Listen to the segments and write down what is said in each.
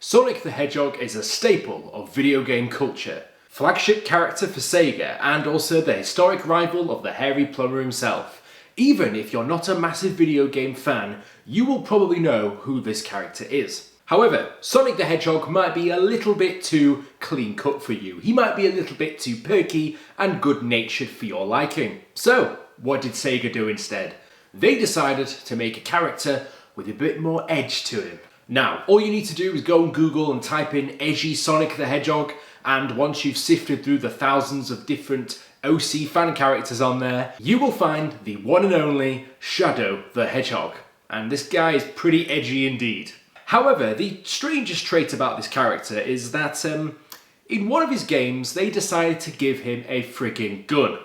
Sonic the Hedgehog is a staple of video game culture, flagship character for SEGA and also the historic rival of the hairy plumber himself. Even if you're not a massive video game fan, you will probably know who this character is. However, Sonic the Hedgehog might be a little bit too clean cut for you. He might be a little bit too perky and good-natured for your liking. So, what did SEGA do instead? They decided to make a character with a bit more edge to him. Now, all you need to do is go on Google and type in edgy Sonic the Hedgehog, and once you've sifted through the thousands of different OC fan characters on there, you will find the one and only Shadow the Hedgehog. And this guy is pretty edgy indeed. However, the strangest trait about this character is that in one of his games, they decided to give him a friggin' gun.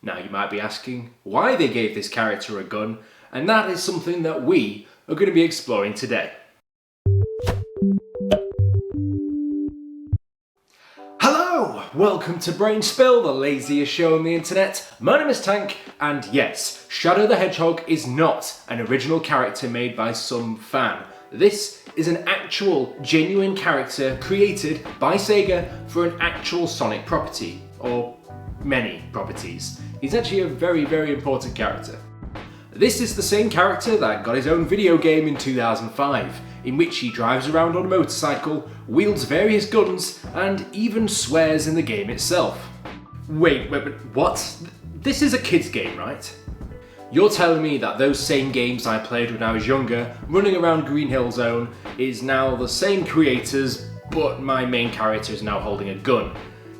Now, you might be asking why they gave this character a gun, and that is something that we are going to be exploring today. Hello! Welcome to Brain Spill, the laziest show on the internet. My name is Tank, and yes, Shadow the Hedgehog is not an original character made by some fan. This is an actual, genuine character created by SEGA for an actual Sonic property, or many properties. He's actually a very, very important character. This is the same character that got his own video game in 2005, in which he drives around on a motorcycle, wields various guns, and even swears in the game itself. Wait, what? This is a kid's game, right? You're telling me that those same games I played when I was younger, running around Green Hill Zone, is now the same creators, but my main character is now holding a gun.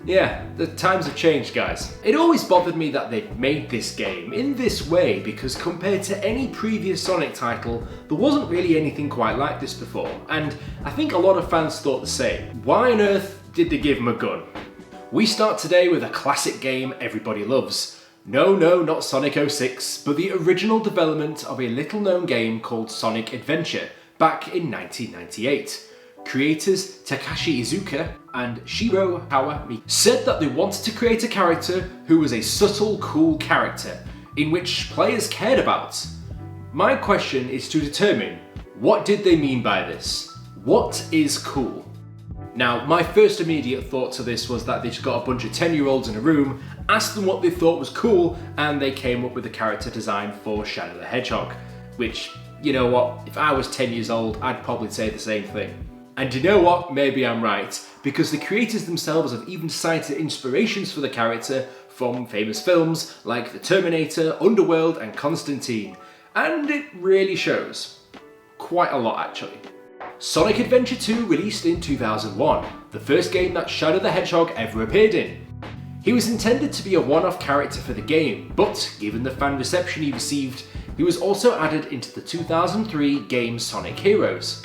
Yeah, the times have changed, guys. It always bothered me that they'd made this game in this way because compared to any previous Sonic title, there wasn't really anything quite like this before, and I think a lot of fans thought the same. Why on earth did they give him a gun? We start today with a classic game everybody loves. No, not Sonic 06, but the original development of a little-known game called Sonic Adventure back in 1998. Creators Takashi Iizuka and Shiro Kawami said that they wanted to create a character who was a subtle, cool character, in which players cared about. My question is to determine, what did they mean by this? What is cool? Now, my first immediate thought to this was that they just got a bunch of 10-year-olds in a room, asked them what they thought was cool, and they came up with a character design for Shadow the Hedgehog. Which, you know what, if I was 10 years old, I'd probably say the same thing. And you know what, maybe I'm right, because the creators themselves have even cited inspirations for the character from famous films like The Terminator, Underworld, and Constantine. And it really shows. Quite a lot, actually. Sonic Adventure 2 released in 2001, the first game that Shadow the Hedgehog ever appeared in. He was intended to be a one-off character for the game, but given the fan reception he received, he was also added into the 2003 game Sonic Heroes.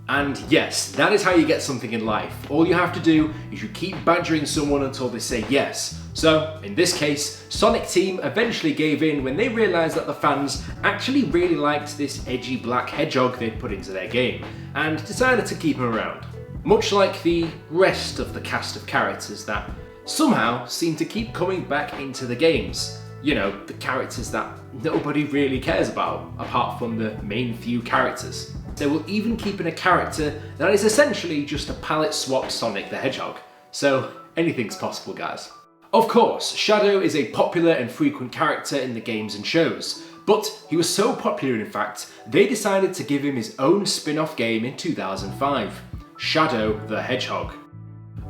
And yes, that is how you get something in life. All you have to do is you keep badgering someone until they say yes. So, in this case, Sonic Team eventually gave in when they realised that the fans actually really liked this edgy black hedgehog they'd put into their game, and decided to keep him around. Much like the rest of the cast of characters that somehow seem to keep coming back into the games. You know, the characters that nobody really cares about, apart from the main few characters. They will even keep in a character that is essentially just a palette swap Sonic the Hedgehog. So, anything's possible, guys. Of course, Shadow is a popular and frequent character in the games and shows, but he was so popular in fact, they decided to give him his own spin-off game in 2005, Shadow the Hedgehog.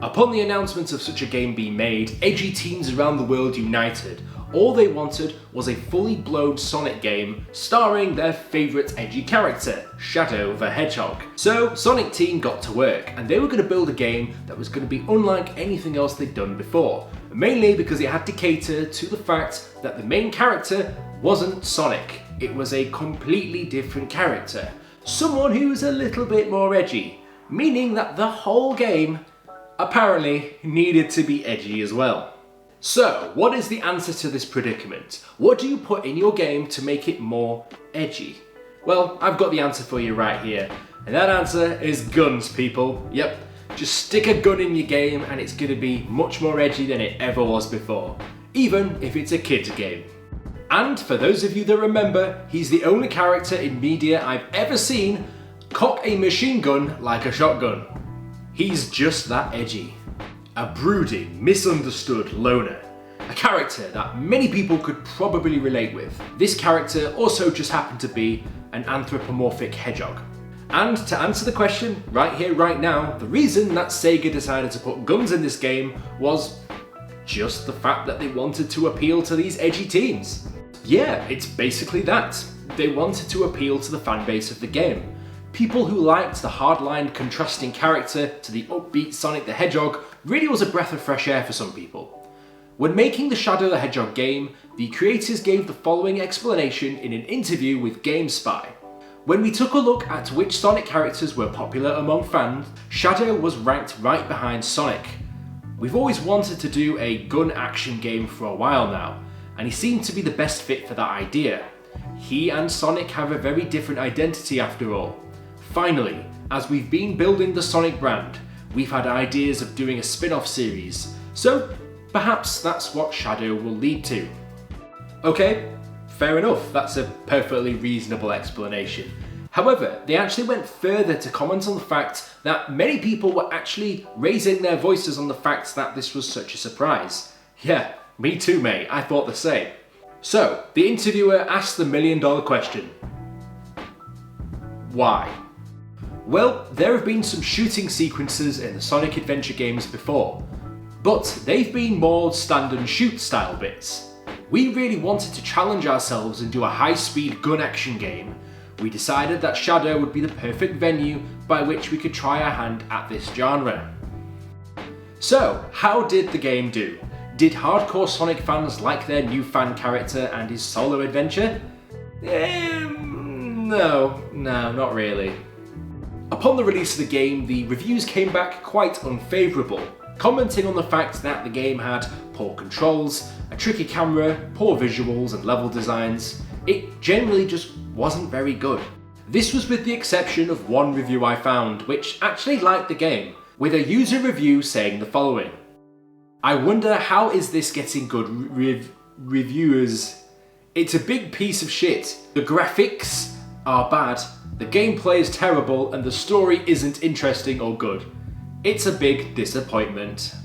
Upon the announcement of such a game being made, edgy teens around the world united. All they wanted was a fully blown Sonic game starring their favourite edgy character, Shadow the Hedgehog. So Sonic Team got to work, and they were going to build a game that was going to be unlike anything else they'd done before, mainly because it had to cater to the fact that the main character wasn't Sonic. It was a completely different character, someone who was a little bit more edgy, meaning that the whole game apparently needed to be edgy as well. So, what is the answer to this predicament? What do you put in your game to make it more edgy? Well, I've got the answer for you right here. And that answer is guns, people. Yep, just stick a gun in your game and it's going to be much more edgy than it ever was before. Even if it's a kid's game. And for those of you that remember, he's the only character in media I've ever seen Cock a machine gun like a shotgun. He's just that edgy. A brooding, misunderstood loner. A character that many people could probably relate with. This character also just happened to be an anthropomorphic hedgehog. And to answer the question, right here, right now, the reason that SEGA decided to put guns in this game was just the fact that they wanted to appeal to these edgy teens. Yeah, it's basically that. They wanted to appeal to the fan base of the game. People who liked the hardline, contrasting character to the upbeat Sonic the Hedgehog really was a breath of fresh air for some people. When making the Shadow the Hedgehog game, the creators gave the following explanation in an interview with GameSpy. When we took a look at which Sonic characters were popular among fans, Shadow was ranked right behind Sonic. We've always wanted to do a gun action game for a while now, and he seemed to be the best fit for that idea. He and Sonic have a very different identity after all. Finally, as we've been building the Sonic brand, we've had ideas of doing a spin-off series, so perhaps that's what Shadow will lead to. Okay, fair enough, that's a perfectly reasonable explanation. However, they actually went further to comment on the fact that many people were actually raising their voices on the fact that this was such a surprise. Yeah, me too, mate, I thought the same. So, the interviewer asked the million-dollar question. Why? Well, there have been some shooting sequences in the Sonic Adventure games before, but they've been more stand and shoot style bits. We really wanted to challenge ourselves and do a high-speed gun action game. We decided that Shadow would be the perfect venue by which we could try our hand at this genre. So, how did the game do? Did hardcore Sonic fans like their new fan character and his solo adventure? No, not really. Upon the release of the game, the reviews came back quite unfavourable, commenting on the fact that the game had poor controls, a tricky camera, poor visuals and level designs. It generally just wasn't very good. This was with the exception of one review I found, which actually liked the game, with a user review saying the following. I wonder how is this getting good reviewers? It's a big piece of shit. The graphics are bad, the gameplay is terrible, and the story isn't interesting or good. It's a big disappointment.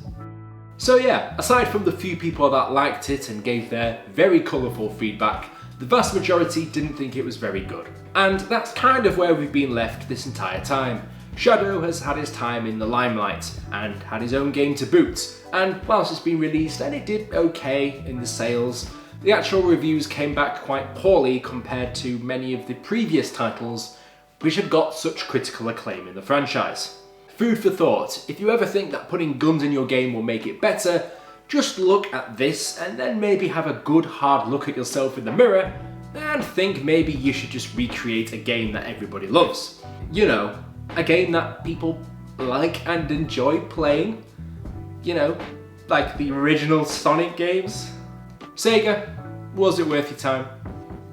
So yeah, aside from the few people that liked it and gave their very colourful feedback, the vast majority didn't think it was very good. And that's kind of where we've been left this entire time. Shadow has had his time in the limelight and had his own game to boot, and whilst it's been released and it did okay in the sales, the actual reviews came back quite poorly compared to many of the previous titles which had got such critical acclaim in the franchise. Food for thought, if you ever think that putting guns in your game will make it better, just look at this and then maybe have a good hard look at yourself in the mirror and think maybe you should just recreate a game that everybody loves. You know, a game that people like and enjoy playing. You know, like the original Sonic games. SEGA, was it worth your time?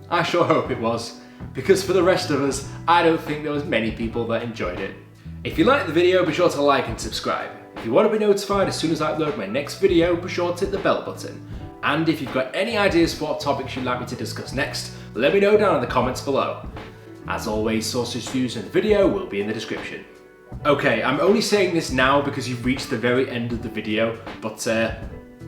I sure hope it was, because for the rest of us, I don't think there was many people that enjoyed it. If you liked the video, be sure to like and subscribe. If you want to be notified as soon as I upload my next video, be sure to hit the bell button. And if you've got any ideas for what topics you'd like me to discuss next, let me know down in the comments below. As always, sources used in the video will be in the description. Okay, I'm only saying this now because you've reached the very end of the video, but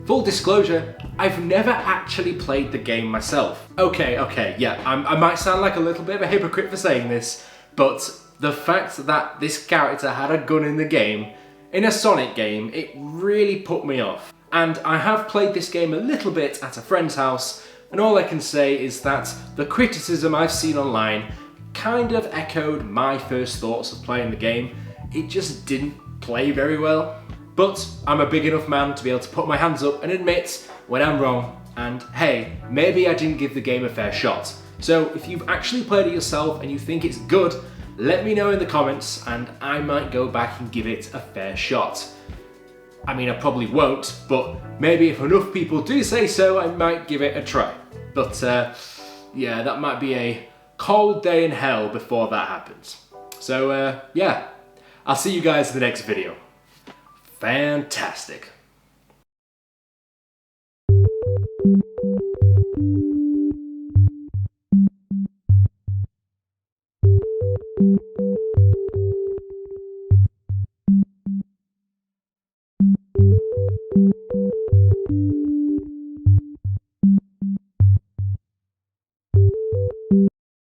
full disclosure, I've never actually played the game myself. Okay, yeah, I might sound like a little bit of a hypocrite for saying this, but the fact that this character had a gun in the game, in a Sonic game, it really put me off. And I have played this game a little bit at a friend's house, and all I can say is that the criticism I've seen online kind of echoed my first thoughts of playing the game. It just didn't play very well. But I'm a big enough man to be able to put my hands up and admit when I'm wrong, and hey, maybe I didn't give the game a fair shot. So if you've actually played it yourself and you think it's good, let me know in the comments and I might go back and give it a fair shot. I mean, I probably won't, but maybe if enough people do say so, I might give it a try. But yeah, that might be a cold day in hell before that happens. So yeah, I'll see you guys in the next video. Fantastic.